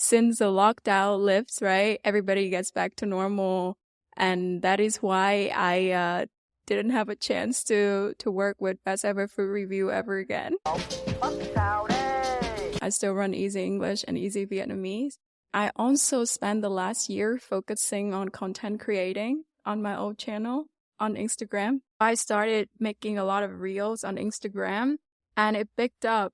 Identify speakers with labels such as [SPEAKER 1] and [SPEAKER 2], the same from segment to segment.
[SPEAKER 1] since the lockdown lifts, right, everybody gets back to normal. And that is why I didn't have a chance to work with Best Ever Food Review ever again. I still run Easy English and Easy Vietnamese. I also spent the last year focusing on content creating on my old channel on Instagram. I started making a lot of reels on Instagram and it picked up.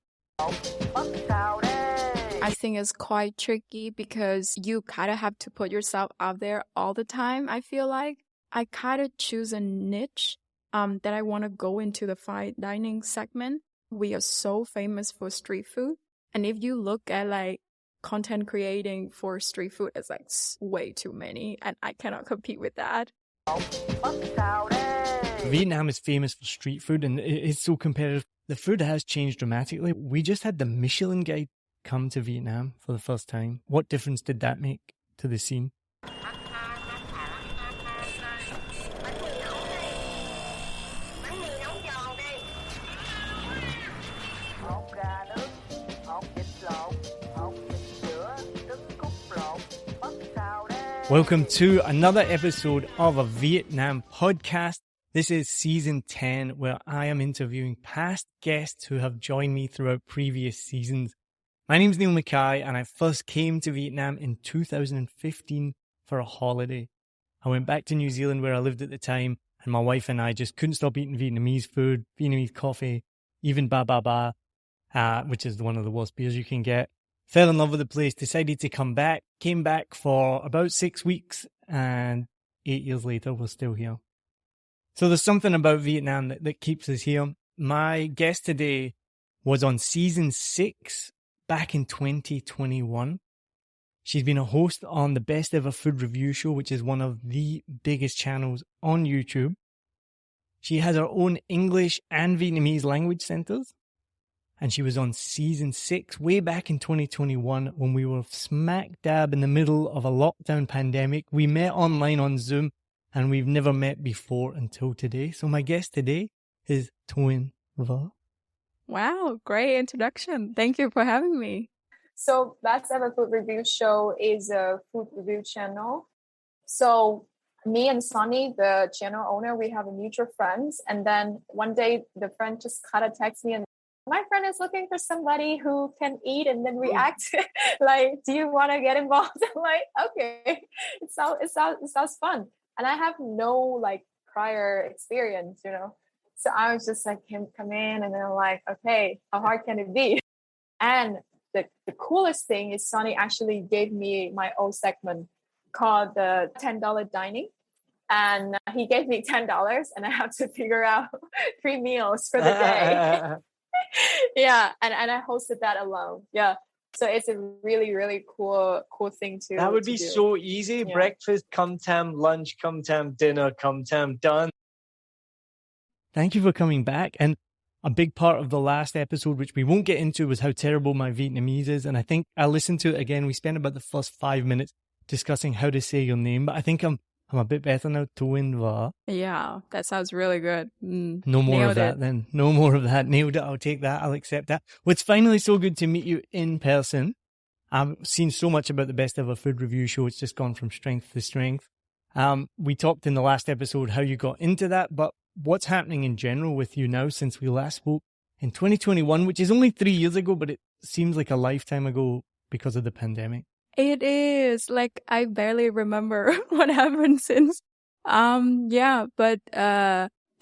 [SPEAKER 1] I think it's quite tricky because you kind of have to put yourself out there all the time, I feel like. I kind of choose a niche that I want to go into the fine dining segment. We are so famous for street food. And if you look at like content creating for street food, it's like way too many and I cannot compete with that.
[SPEAKER 2] Vietnam is famous for street food and it's so competitive. The food has changed dramatically. We just had the Michelin guide come to Vietnam for the first time. What difference did that make to the scene? Welcome to another episode of a Vietnam podcast. This is season 10, where I am interviewing past guests who have joined me throughout previous seasons. My name is Niall and I first came to Vietnam in 2015 for a holiday. I went back to New Zealand where I lived at the time, and my wife and I just couldn't stop eating Vietnamese food, Vietnamese coffee, even ba ba ba, which is one of the worst beers you can get. Fell in love with the place, decided to come back, came back for about 6 weeks, and 8 years later, we're still here. So there's something about Vietnam that keeps us here. My guest today was on season 6 back in 2021. She's been a host on the Best Ever Food Review Show, which is one of the biggest channels on YouTube. She has her own English and Vietnamese language centers. And she was on season 6 way back in 2021 when we were smack dab in the middle of a lockdown pandemic. We met online on Zoom and we've never met before until today. So my guest today is Thuyen Vo.
[SPEAKER 1] Wow, great introduction. Thank you for having me.
[SPEAKER 3] So Best Ever Food Review Show is a food review channel. So me and Sonny, the channel owner, we have a mutual friends. And then one day the friend just kind of texted me and my friend is looking for somebody who can eat and then react. Like, do you want to get involved? I'm like, okay, it sounds fun. And I have no like prior experience, So I was just like, him come in and then I'm like, okay, how hard can it be? And the coolest thing is Sonny actually gave me my own segment called the $10 dining. And he gave me $10 and I have to figure out 3 meals for the day. Yeah, and I hosted that alone. Yeah, so it's a really, really cool thing to.
[SPEAKER 2] That would be
[SPEAKER 3] do.
[SPEAKER 2] so easy. Yeah. Breakfast, come time, lunch, come time, dinner, come time, done. Thank you for coming back. And a big part of the last episode, which we won't get into, was how terrible my Vietnamese is. And I think I listened to it again. We spent about the first 5 minutes discussing how to say your name, but I think I'm a bit better now. Thuyen Vo.
[SPEAKER 1] Yeah, that sounds really good.
[SPEAKER 2] No more of that then. No more of that. Nailed it. I'll take that. I'll accept that. Well, it's finally so good to meet you in person. I've seen so much about the Best Ever Food Review Show. It's just gone from strength to strength. We talked in the last episode how you got into that, but what's happening in general with you now since we last spoke in 2021, which is only 3 years ago, but it seems like a lifetime ago because of the pandemic.
[SPEAKER 1] It is like I barely remember what happened since. But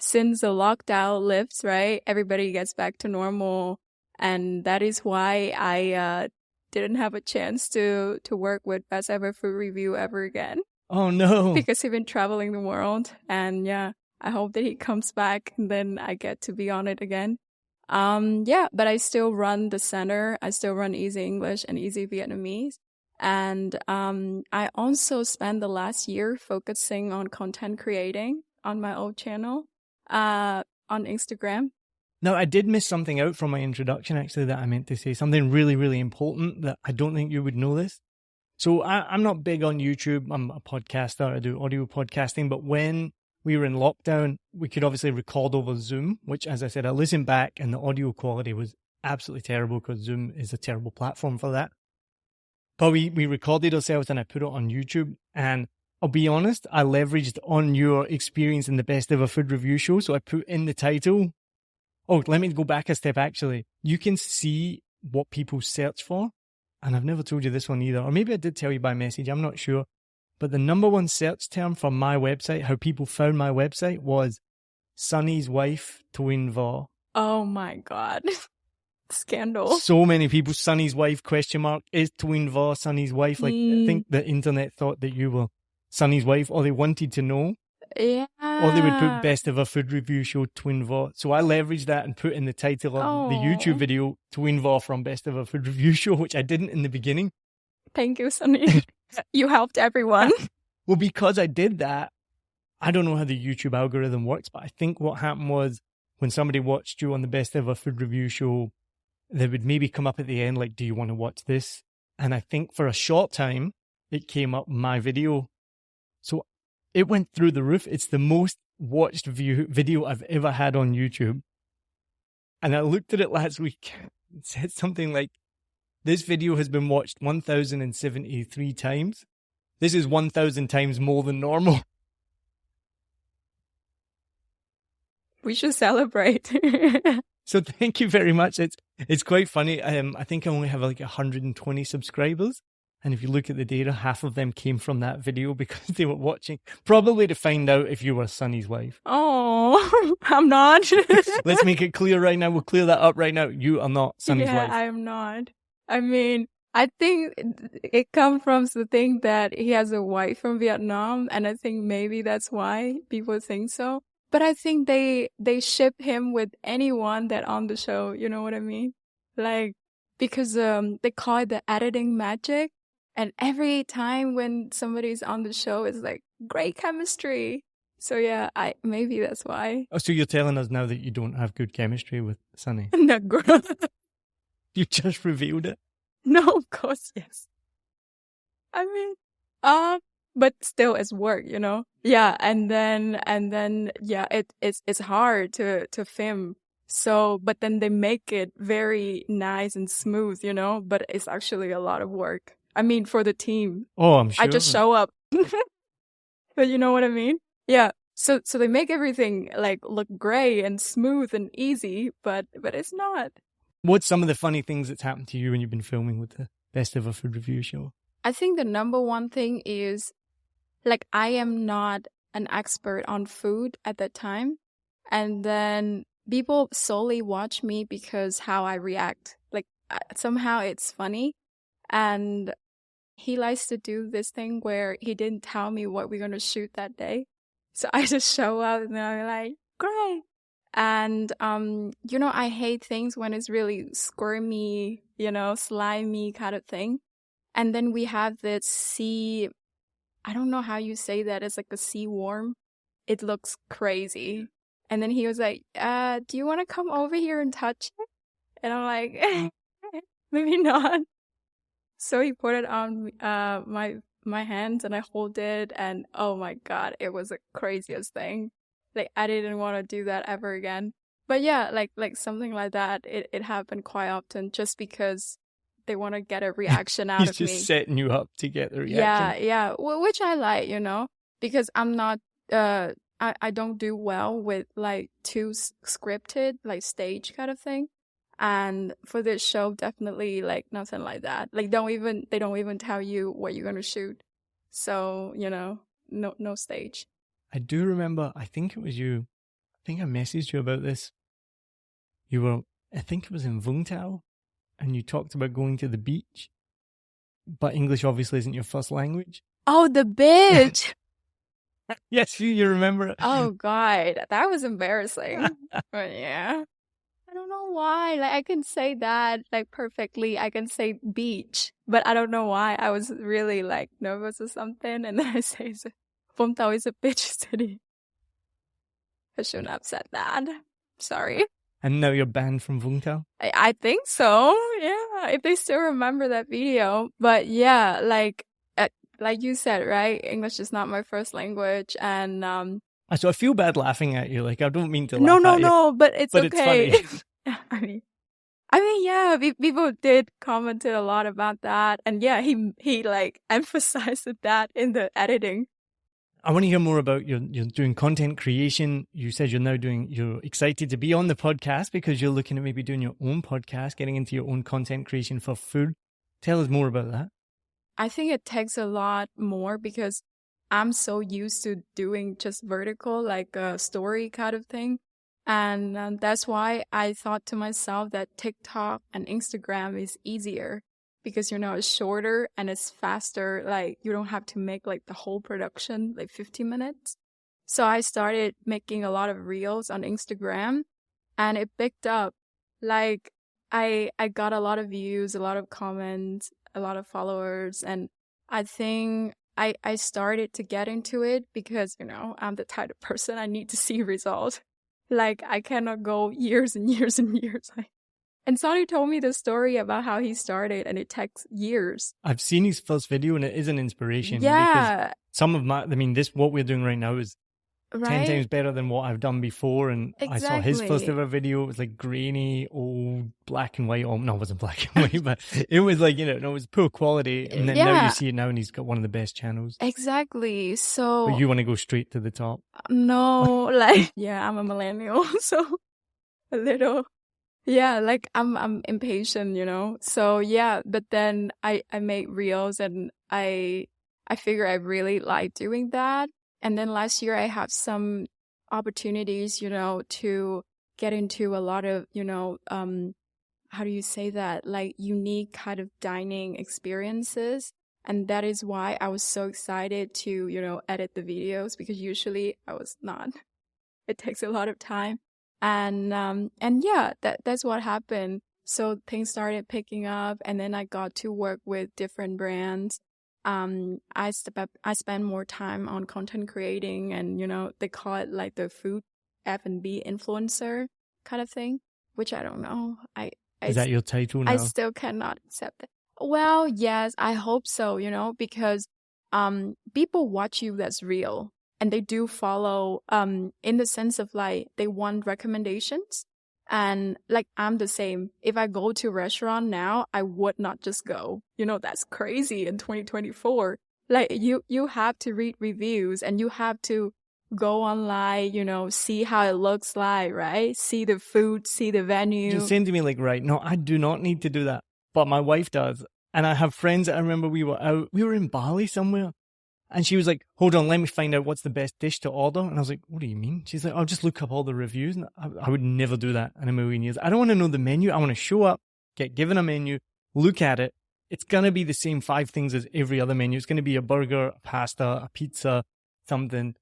[SPEAKER 1] since the lockdown lifts, right, everybody gets back to normal, and that is why I didn't have a chance to work with Best Ever Food Review ever again.
[SPEAKER 2] Oh no!
[SPEAKER 1] Because he's been traveling the world, and yeah, I hope that he comes back and then I get to be on it again. But I still run the center. I still run Easy English and Easy Vietnamese. And I also spent the last year focusing on content creating on my old channel on Instagram.
[SPEAKER 2] Now, I did miss something out from my introduction, actually, that I meant to say. Something really, really important that I don't think you would know this. So I'm not big on YouTube. I'm a podcaster. I do audio podcasting. But when we were in lockdown, we could obviously record over Zoom, which, as I said, I listened back and the audio quality was absolutely terrible because Zoom is a terrible platform for that. But we recorded ourselves and I put it on YouTube. And I'll be honest, I leveraged on your experience in the Best Ever Food Review Show. So I put in the title. Oh, let me go back a step, actually. You can see what people search for. And I've never told you this one either. Or maybe I did tell you by message. I'm not sure. But the number one search term for my website, how people found my website, was Sonny's wife, Thuyen Vo.
[SPEAKER 1] Oh my God. Scandal.
[SPEAKER 2] So many people, Sonny's wife, ? Is Thuyen Vo Sonny's wife? Like, I think the internet thought that you were Sonny's wife, or they wanted to know.
[SPEAKER 1] Yeah.
[SPEAKER 2] Or they would put Best Ever Food Review Show Thuyen Vo. So I leveraged that and put in the title of the YouTube video, Thuyen Vo from Best Ever Food Review Show, which I didn't in the beginning.
[SPEAKER 1] Thank you, Sonny. You helped everyone.
[SPEAKER 2] Well, because I did that, I don't know how the YouTube algorithm works, but I think what happened was when somebody watched you on the Best Ever Food Review Show, they would maybe come up at the end like, do you want to watch this? And I think for a short time, it came up my video. So it went through the roof. It's the most watched video I've ever had on YouTube. And I looked at it last week. It said something like, this video has been watched 1,073 times. This is 1,000 times more than normal.
[SPEAKER 1] We should celebrate.
[SPEAKER 2] So thank you very much. It's quite funny. I think I only have like 120 subscribers. And if you look at the data, half of them came from that video because they were watching, probably to find out if you were Sonny's wife.
[SPEAKER 1] Oh, I'm not.
[SPEAKER 2] Let's make it clear right now. We'll clear that up right now. You are not Sonny's wife.
[SPEAKER 1] Yeah, I am not. I mean, I think it comes from the thing that he has a wife from Vietnam. And I think maybe that's why people think so. But I think they ship him with anyone that on the show. You know what I mean? Like, because they call it the editing magic. And every time when somebody's on the show, it's like great chemistry. So yeah, maybe that's why.
[SPEAKER 2] Oh, so you're telling us now that you don't have good chemistry with Sonny?
[SPEAKER 1] No, girl.
[SPEAKER 2] You just revealed it.
[SPEAKER 1] No, of course, yes. I mean, but still, it's work, you know. Yeah, and then, yeah, it's hard to film. So, but then they make it very nice and smooth, you know. But it's actually a lot of work. I mean, for the team.
[SPEAKER 2] Oh, I'm sure.
[SPEAKER 1] I just show up. But you know what I mean? Yeah. So they make everything like look great and smooth and easy, but it's not.
[SPEAKER 2] What's some of the funny things that's happened to you when you've been filming with the Best Ever Food Review Show?
[SPEAKER 1] I think the number one thing is, like, I am not an expert on food at that time. And then people solely watch me because how I react. Like, somehow it's funny. And he likes to do this thing where he didn't tell me what we're going to shoot that day. So I just show up and I'm like, great. And, you know, I hate things when it's really squirmy, you know, slimy kind of thing. And then we have this sea, I don't know how you say that. It's like a sea worm. It looks crazy. And then he was like, do you want to come over here and touch it? And I'm like, maybe not. So he put it on my hands and I hold it, and oh my God, it was the craziest thing. Like, I didn't want to do that ever again. But yeah, like something like that, it happened quite often just because they want to get a reaction out of me.
[SPEAKER 2] He's just setting you up to get the reaction.
[SPEAKER 1] Yeah, well, which I like, you know, because I'm not, I don't do well with like too scripted, like stage kind of thing. And for this show, definitely like nothing like that. Like they don't even tell you what you're gonna shoot. So, you know, no stage.
[SPEAKER 2] I do remember, I think it was you. I think I messaged you about this. You were, I think it was in Vung, and you talked about going to the beach. But English obviously isn't your first language.
[SPEAKER 1] Oh, the beach.
[SPEAKER 2] Yes, you remember it.
[SPEAKER 1] Oh God, that was embarrassing. But yeah. I don't know why. Like, I can say that like perfectly. I can say beach, but I don't know why. I was really like nervous or something, and then I say Vung Tau is a beach city. I shouldn't have said that. Sorry.
[SPEAKER 2] And now you're banned from Vung Tau?
[SPEAKER 1] I think so. Yeah, if they still remember that video. But yeah, like you said, right? English is not my first language, and
[SPEAKER 2] so I feel bad laughing at you. Like, I don't mean to laugh at you.
[SPEAKER 1] No, but it's okay.
[SPEAKER 2] It's funny.
[SPEAKER 1] I mean, I mean, yeah, people did commented a lot about that. And yeah, he like emphasized that in the editing.
[SPEAKER 2] I want to hear more about you're doing content creation. You said you're excited to be on the podcast because you're looking at maybe doing your own podcast, getting into your own content creation for food. Tell us more about that.
[SPEAKER 1] I think it takes a lot more because I'm so used to doing just vertical, like a story kind of thing. And that's why I thought to myself that TikTok and Instagram is easier because, it's shorter and it's faster. Like you don't have to make like the whole production, like 15 minutes. So I started making a lot of reels on Instagram and it picked up. Like I got a lot of views, a lot of comments, a lot of followers. And I think I started to get into it because, I'm the type of person I need to see results. Like, I cannot go years and years and years. And Sonny told me the story about how he started, and it takes years.
[SPEAKER 2] I've seen his first video, and it is an inspiration.
[SPEAKER 1] Yeah.
[SPEAKER 2] Because some of what we're doing right now is 10 times better than what I've done before. And I saw his first ever video. It was like grainy, old, black and white. Oh, no, it wasn't black and white, but it was like, it was poor quality. And then now you see it now and he's got one of the best channels.
[SPEAKER 1] Exactly. So.
[SPEAKER 2] But you want to go straight to the top?
[SPEAKER 1] No, I'm a millennial. So a little. Yeah, like I'm impatient, So yeah, but then I make reels and I figure I really like doing that. And then last year I had some opportunities, to get into a lot of, how do you say that? Like unique kind of dining experiences. And that is why I was so excited to, edit the videos because usually I was not. It takes a lot of time. And yeah, that's what happened. So things started picking up and then I got to work with different brands. I spend more time on content creating and, they call it like the food F&B influencer kind of thing, which I don't know.
[SPEAKER 2] Is that your title now?
[SPEAKER 1] I still cannot accept it. Well, yes, I hope so, because people watch you that's real and they do follow in the sense of like they want recommendations. And like I'm the same. If I go to a restaurant now, I would not just go. That's crazy in 2024. Like you have to read reviews and you have to go online, see how it looks like, right? See the food, see the venue.
[SPEAKER 2] You're saying to me like, right, no, I do not need to do that. But my wife does. And I have friends that I remember we were in Bali somewhere. And she was like, hold on, let me find out what's the best dish to order. And I was like, what do you mean? She's like, I'll just look up all the reviews. And I would never do that in a million years. I don't want to know the menu. I want to show up, get given a menu, look at it. It's going to be the same 5 things as every other menu. It's going to be a burger, a pasta, a pizza, something.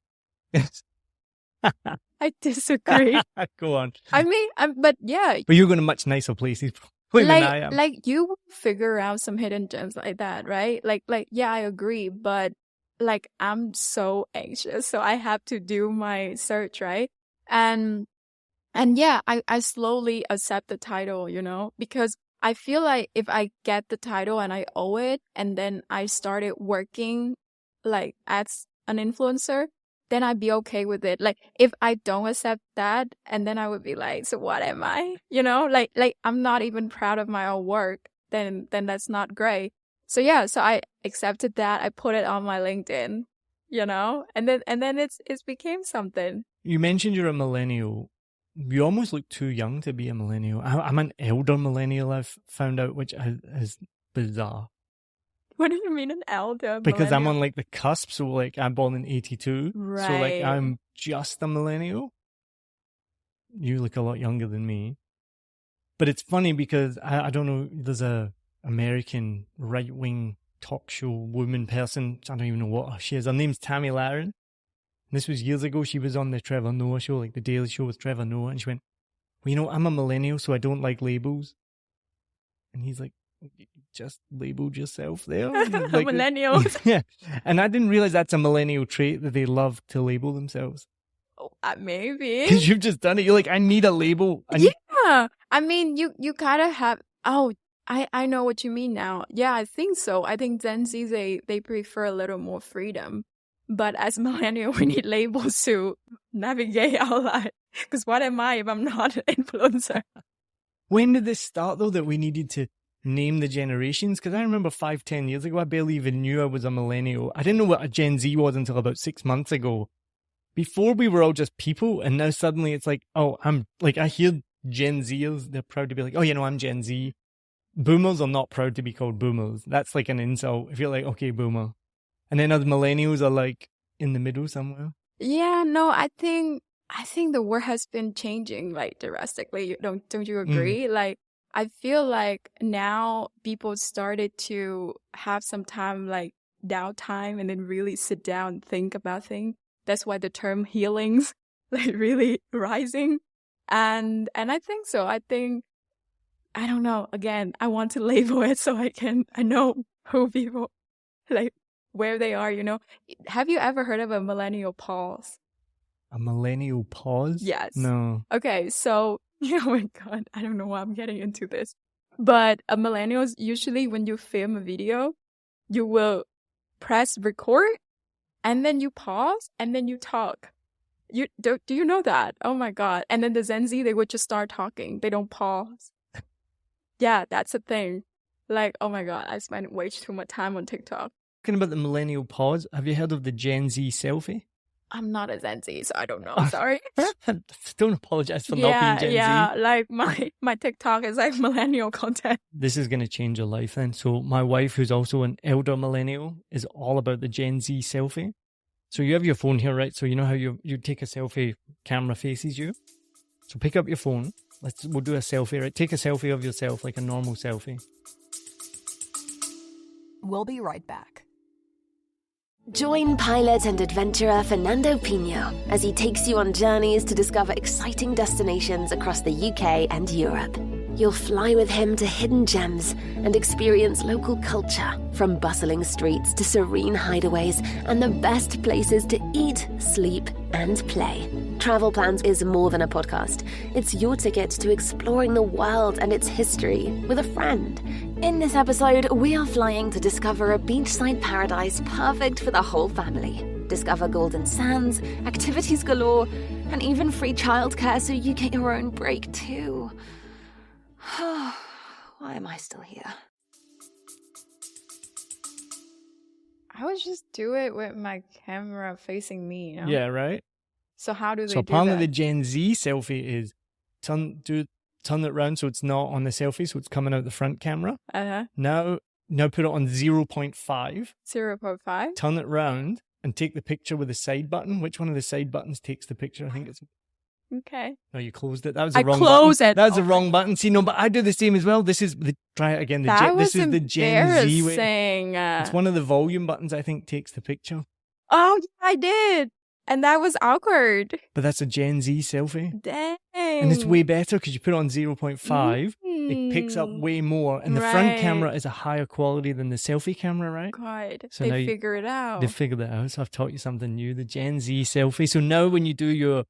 [SPEAKER 1] I disagree.
[SPEAKER 2] Go on.
[SPEAKER 1] I mean, but yeah.
[SPEAKER 2] But you're going to much nicer places than I am.
[SPEAKER 1] Like you figure out some hidden gems like that, right? Like, yeah, I agree. But like, I'm so anxious. So I have to do my search, right? And yeah, I slowly accept the title, because I feel like if I get the title and I owe it, and then I started working like as an influencer, then I'd be okay with it. Like if I don't accept that, and then I would be like, so what am I? Like I'm not even proud of my own work, then that's not great. So yeah, so I accepted that. I put it on my LinkedIn, and then it's became something.
[SPEAKER 2] You mentioned you're a millennial. You almost look too young to be a millennial. I'm an elder millennial, I've found out, which is bizarre.
[SPEAKER 1] What do you mean an elder?
[SPEAKER 2] Because I'm on like the cusp. So like I'm born in 82.
[SPEAKER 1] Right.
[SPEAKER 2] So like I'm just a millennial. You look a lot younger than me. But it's funny because I don't know, there's a American right-wing talk show woman person. I don't even know what she is. Her name's Tammy Laren. This was years ago. She was on the Trevor Noah show, like the Daily Show with Trevor Noah. And she went, well, I'm a millennial, so I don't like labels. And he's like, just labeled yourself there. Like,
[SPEAKER 1] millennials.
[SPEAKER 2] Yeah. And I didn't realize that's a millennial trait, that they love to label themselves.
[SPEAKER 1] Oh, maybe.
[SPEAKER 2] Because you've just done it. You're like, I need a label.
[SPEAKER 1] Yeah. I mean, you gotta have, I know what you mean now. Yeah, I think so. I think Gen Z, they prefer a little more freedom. But as millennial, we need labels to navigate our life. Because what am I if I'm not an influencer?
[SPEAKER 2] When did this start, though, that we needed to name the generations? Because I remember 5-10 years ago, I barely even knew I was a millennial. I didn't know what a Gen Z was until about 6 months ago. Before, we were all just people, and now suddenly it's like, oh, I'm like, I hear Gen Zers, they're proud to be like, oh, I'm Gen Z. Boomers are not proud to be called boomers. That's like an insult. If you're like, okay, boomer. And then other millennials are like in the middle somewhere.
[SPEAKER 1] Yeah, no, I think the word has been changing like drastically. Don't you agree? Like, I feel like now people started to have some time, like downtime, and then really sit down and think about things. That's why the term healings like really rising. And I think so. I don't know. Again, I want to label it so I know who people like where they are, Have you ever heard of a millennial pause?
[SPEAKER 2] A millennial pause?
[SPEAKER 1] Yes.
[SPEAKER 2] No.
[SPEAKER 1] Okay, so, oh my God, I don't know why I'm getting into this. But millennials, usually when you film a video, you will press record and then you pause and then you talk. Do you know that? Oh my God. And then the Gen Z, they would just start talking. They don't pause. Yeah, that's a thing. Like, oh my God, I spend way too much time on TikTok.
[SPEAKER 2] Talking about the millennial pause, have you heard of the Gen Z selfie?
[SPEAKER 1] I'm not a Gen Z, so I don't know. Sorry.
[SPEAKER 2] Don't apologize for not being Gen Z.
[SPEAKER 1] Yeah, like my TikTok is like millennial content.
[SPEAKER 2] This is going to change your life then. So my wife, who's also an elder millennial, is all about the Gen Z selfie. So you have your phone here, right? So you know how you take a selfie, camera faces you. So pick up your phone. We'll do a selfie, right? Take a selfie of yourself, like a normal selfie.
[SPEAKER 4] We'll be right back.
[SPEAKER 5] Join pilot and adventurer Fernando Pino as he takes you on journeys to discover exciting destinations across the UK and Europe. You'll fly with him to hidden gems and experience local culture, from bustling streets to serene hideaways and the best places to eat, sleep, and play. Travel Plans is more than a podcast. It's your ticket to exploring the world and its history with a friend. In this episode, we are flying to discover a beachside paradise perfect for the whole family. Discover golden sands, activities galore, and even free childcare so you get your own break too. Why am I still here?
[SPEAKER 1] I would just do it with my camera facing me,
[SPEAKER 2] Yeah, right?
[SPEAKER 1] So how do they do that?
[SPEAKER 2] So apparently the Gen Z selfie is turn it around so it's not on the selfie, so it's coming out the front camera. Now put it on 0.5.
[SPEAKER 1] 0.5?
[SPEAKER 2] Turn it round and take the picture with the side button. Which one of the side buttons takes the picture? I think it's...
[SPEAKER 1] Okay.
[SPEAKER 2] No, you closed it. That was the wrong
[SPEAKER 1] closed
[SPEAKER 2] button.
[SPEAKER 1] it.
[SPEAKER 2] That was the wrong button. See, no, but I do the same as well. Try it again. This is the Gen Z way. It's one of the volume buttons, I think, takes the picture.
[SPEAKER 1] Oh, yeah, I did. And that was awkward.
[SPEAKER 2] But that's a Gen Z selfie.
[SPEAKER 1] Dang.
[SPEAKER 2] And it's way better because you put it on 0.5. It picks up way more. And the front camera is a higher quality than the selfie camera, right?
[SPEAKER 1] God,
[SPEAKER 2] so
[SPEAKER 1] they figure it out.
[SPEAKER 2] They figured it out. So I've taught you something new, the Gen Z selfie. So now when you do your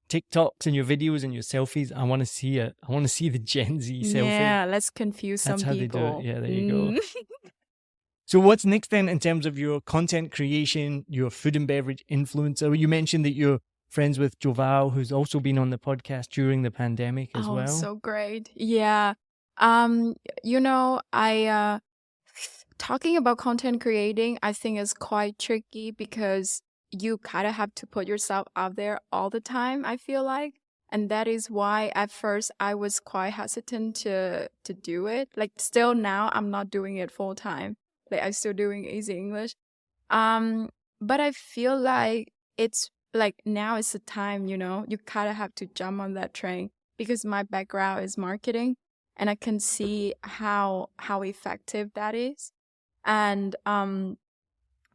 [SPEAKER 2] TikToks and your videos and your selfies, I want to see it. I want to see the Gen Z selfie.
[SPEAKER 1] Yeah, let's confuse some people.
[SPEAKER 2] That's how they do it. Yeah, there you go. So what's next then in terms of your content creation, your food and beverage influencer? You mentioned that you're friends with Joval, who's also been on the podcast during the pandemic as well.
[SPEAKER 1] Oh, so great. Yeah. Talking about content creating, I think is quite tricky because you kind of have to put yourself out there all the time, I feel like. And that is why at first I was quite hesitant to do it. Like still now I'm not doing it full time. Like I'm still doing Easy English. But I feel like it's like now is the time, you kind of have to jump on that train because my background is marketing and I can see how effective that is. And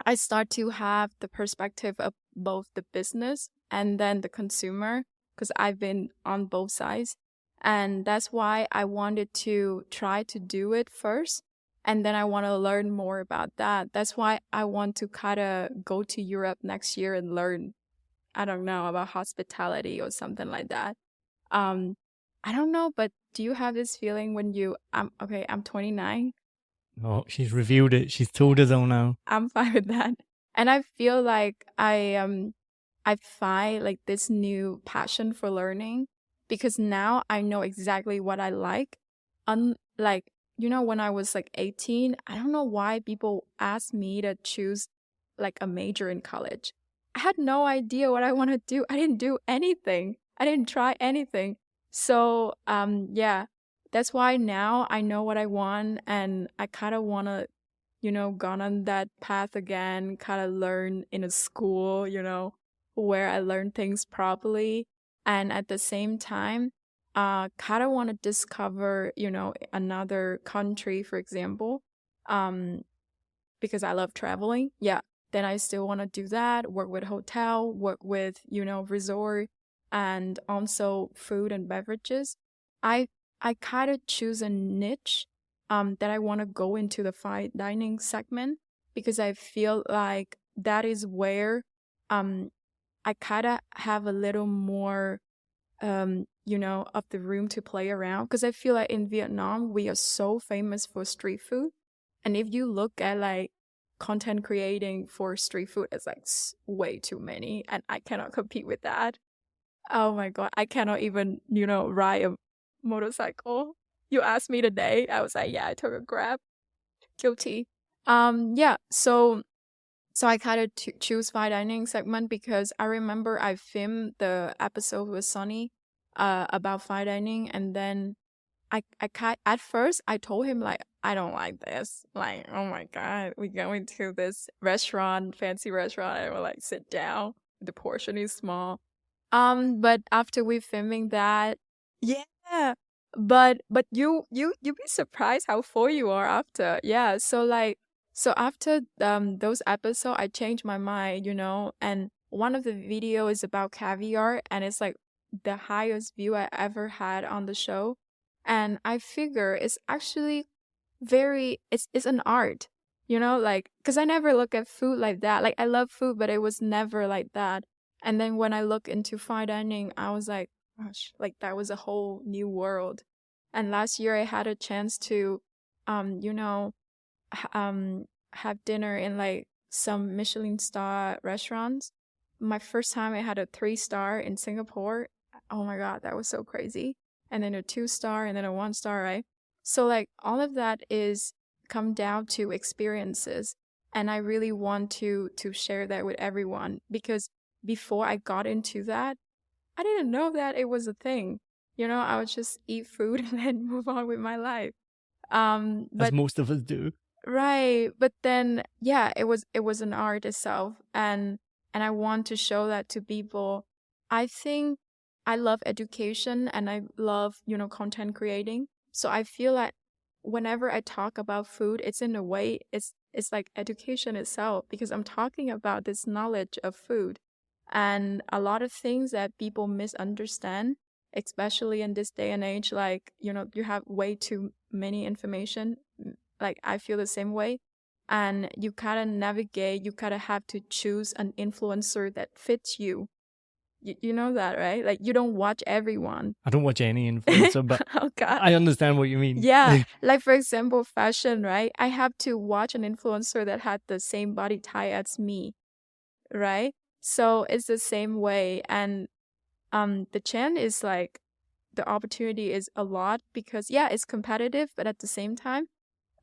[SPEAKER 1] I start to have the perspective of both the business and then the consumer because I've been on both sides. And that's why I wanted to try to do it first. And then I want to learn more about that. That's why I want to kind of go to Europe next year and learn, I don't know, about hospitality or something like that. I don't know, but do you have this feeling when I'm 29.
[SPEAKER 2] Oh, she's revealed it. She's told us all now.
[SPEAKER 1] I'm fine with that. And I feel like I find like this new passion for learning because now I know exactly what I like. Unlike, when I was like 18, I don't know why people asked me to choose like a major in college. I had no idea what I want to do. I didn't do anything. I didn't try anything. So, yeah, that's why now I know what I want, and I kind of want to, gone on that path again, kind of learn in a school, where I learn things properly. And at the same time, kind of want to discover, another country, for example, because I love traveling. Yeah. Then I still want to do that, work with hotel, work with, resort, and also food and beverages. I kind of choose a niche that I want to go into the fine dining segment, because I feel like that is where I kind of have a little more of the room to play around, because I feel like in Vietnam we are so famous for street food. And if you look at like content creating for street food, it's like way too many, and I cannot compete with that. Oh my god, I cannot even, ride a motorcycle. You asked me today, I was like, yeah, I took a Grab. Guilty. Yeah, so I kind of choose fine dining segment because I remember I filmed the episode with Sunny about fine dining, and then at first I told him like, I don't like this. Like, oh my god, we going to this restaurant, fancy restaurant, and we'll like sit down. The portion is small. But after we filming that, yeah. But you be surprised how full you are after. Yeah. So after those episodes, I changed my mind, and one of the video is about caviar, and it's like the highest view I ever had on the show. And I figure it's actually it's an art, like, because I never look at food like that. Like, I love food, but it was never like that. And then when I look into fine dining, I was like, gosh, like that was a whole new world. And last year I had a chance to, have dinner in like some Michelin-starred restaurants. My first time I had a 3-star in Singapore. Oh my God, that was so crazy. And then a 2-star and then a 1-star, right? So like all of that is come down to experiences. And I really want to share that with everyone, because before I got into that, I didn't know that it was a thing. I would just eat food and then move on with my life.
[SPEAKER 2] As
[SPEAKER 1] But
[SPEAKER 2] most of us do.
[SPEAKER 1] right. But then, yeah, it was an art itself. And I want to show that to people. I think I love education and I love, content creating. So I feel like whenever I talk about food, it's in a way, it's like education itself, because I'm talking about this knowledge of food and a lot of things that people misunderstand, especially in this day and age. Like, you have way too many information. Like, I feel the same way. And you kind of navigate, you kind of have to choose an influencer that fits you. You know that, right? Like, you don't watch everyone.
[SPEAKER 2] I don't watch any influencer, but
[SPEAKER 1] Oh God.
[SPEAKER 2] I understand what you mean.
[SPEAKER 1] Yeah. Like, for example, fashion, right? I have to watch an influencer that had the same body type as me, right? So it's the same way. And the chance is like, the opportunity is a lot because, yeah, it's competitive, but at the same time,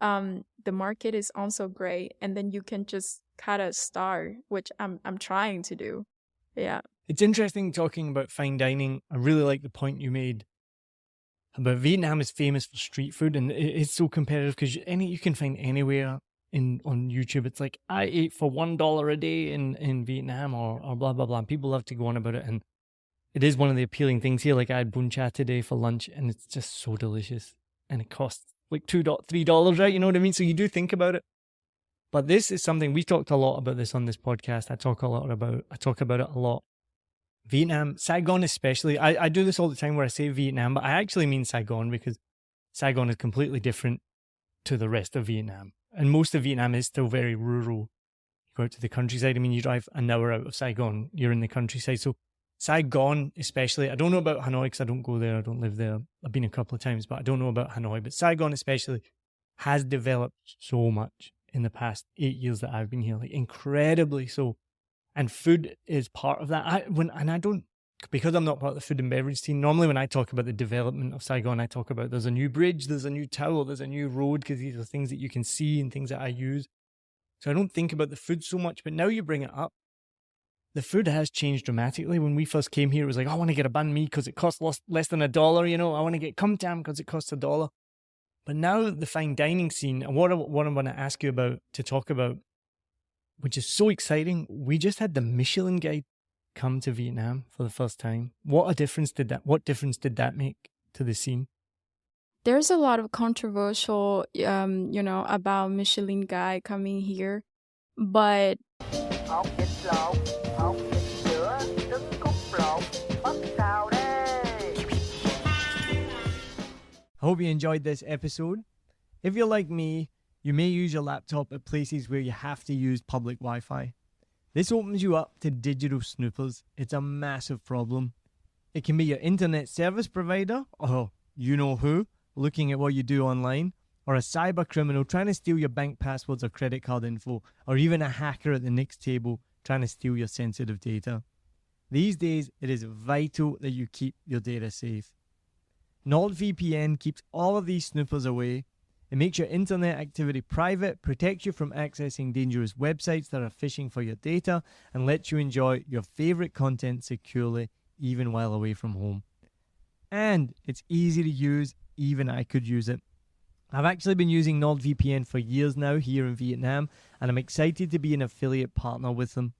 [SPEAKER 1] the market is also great. And then you can just kind of start, which I'm trying to do. Yeah.
[SPEAKER 2] It's interesting talking about fine dining. I really like the point you made about Vietnam is famous for street food, and it's so competitive because you can find anywhere on YouTube. It's like, I ate for $1 a day in Vietnam or blah, blah, blah. And people love to go on about it. And it is one of the appealing things here. Like, I had bun cha today for lunch and it's just so delicious. And it costs like $3, right? You know what I mean? So you do think about it. But this is something, we talked a lot about this on this podcast. I talk about it a lot. Vietnam, Saigon especially. I do this all the time where I say Vietnam, but I actually mean Saigon because Saigon is completely different to the rest of Vietnam. And most of Vietnam is still very rural. You go out to the countryside. I mean, you drive an hour out of Saigon, you're in the countryside. So Saigon especially, I don't know about Hanoi because I don't go there, I don't live there. I've been a couple of times, but I don't know about Hanoi. But Saigon especially has developed so much in the past 8 years that I've been here, like incredibly so. And food is part of that. I don't because I'm not part of the food and beverage scene, normally when I talk about the development of Saigon, I talk about there's a new bridge, there's a new tower, there's a new road, because these are things that you can see and things that I use. So I don't think about the food so much, but now you bring it up. The food has changed dramatically. When we first came here, it was like, I want to get a banh mi because it costs less than $1, you know. I want to get kum tam because it costs $1. But now the fine dining scene, and what I want to ask you about, to talk about, which is so exciting, we just had the Michelin guide come to Vietnam for the first time. What difference did that make to the scene?
[SPEAKER 1] There's a lot of controversial, about Michelin guy coming here, but
[SPEAKER 2] I hope you enjoyed this episode. If you're like me, you may use your laptop at places where you have to use public Wi-Fi. This opens you up to digital snoopers. It's a massive problem. It can be your internet service provider, or you know who, looking at what you do online, or a cyber criminal trying to steal your bank passwords or credit card info, or even a hacker at the next table trying to steal your sensitive data. These days, it is vital that you keep your data safe. NordVPN keeps all of these snoopers away. It makes your internet activity private, protects you from accessing dangerous websites that are phishing for your data, and lets you enjoy your favorite content securely, even while away from home. And it's easy to use, even I could use it. I've actually been using NordVPN for years now here in Vietnam, and I'm excited to be an affiliate partner with them.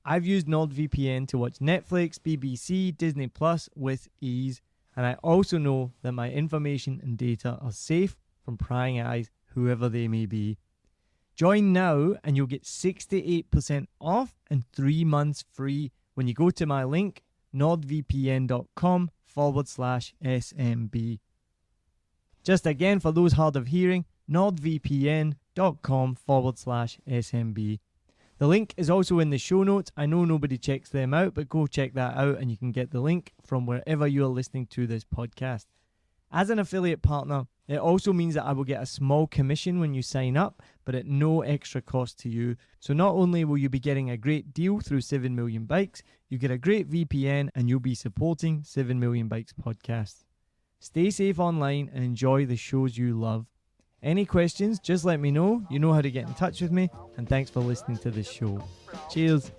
[SPEAKER 2] I've used NordVPN to watch Netflix, BBC, Disney Plus with ease, and I also know that my information and data are safe from prying eyes, whoever they may be. Join now and you'll get 68% off and 3 months free when you go to my link, nordvpn.com/SMB. Just again, for those hard of hearing, nordvpn.com/SMB. The link is also in the show notes. I know nobody checks them out, but go check that out and you can get the link from wherever you are listening to this podcast. As an affiliate partner, it also means that I will get a small commission when you sign up, but at no extra cost to you. So not only will you be getting a great deal through 7 Million Bikes, you get a great VPN and you'll be supporting 7 Million Bikes podcast. Stay safe online and enjoy the shows you love. Any questions, just let me know. You know how to get in touch with me. And thanks for listening to this show. Cheers.